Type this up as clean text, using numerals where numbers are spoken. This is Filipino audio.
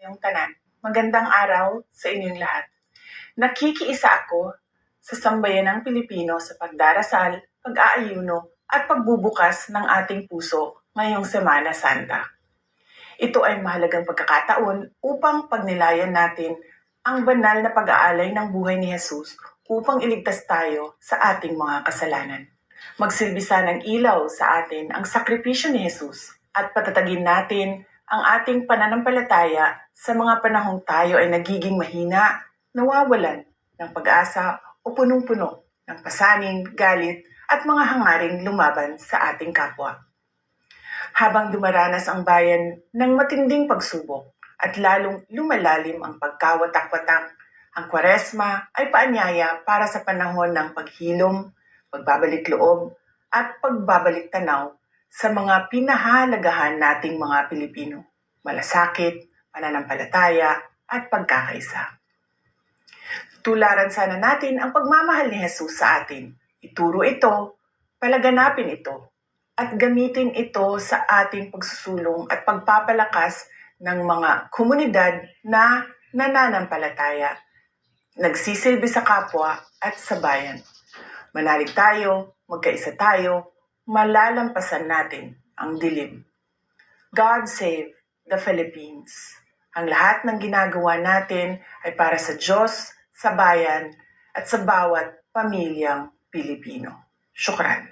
Yung tanan. Magandang araw sa inyong lahat. Nakikiisa ako sa sambayanang Pilipino sa pagdarasal, pag-aayuno at pagbubukas ng ating puso ngayong Semana Santa. Ito ay mahalagang pagkakataon upang pagnilayan natin ang banal na pag-aalay ng buhay ni Jesus upang iligtas tayo sa ating mga kasalanan. Magsilbisa ng ilaw sa atin ang sakripisyo ni Jesus at patatagin natin ang ating pananampalataya sa mga panahong tayo ay nagiging mahina, nawawalan ng pag-asa o punong-puno ng pasaning, galit at mga hangaring lumaban sa ating kapwa. Habang dumaranas ang bayan ng matinding pagsubok at lalong lumalalim ang pagkawatak-watak, ang Kwaresma ay paanyaya para sa panahon ng paghilom, pagbabalik loob, at pagbabalik tanaw sa mga pinahalagahan nating mga Pilipino, malasakit, pananampalataya, at pagkakaisa. Tularan sana natin ang pagmamahal ni Jesus sa atin. Ituro ito, palaganapin ito, at gamitin ito sa ating pagsusulong at pagpapalakas ng mga komunidad na nananampalataya, nagsisilbi sa kapwa at sa bayan. Manalig tayo, magkaisa tayo, malalampasan natin ang dilim. God save the Philippines. Ang lahat ng ginagawa natin ay para sa Diyos, sa bayan, at sa bawat pamilyang Pilipino. Syukran.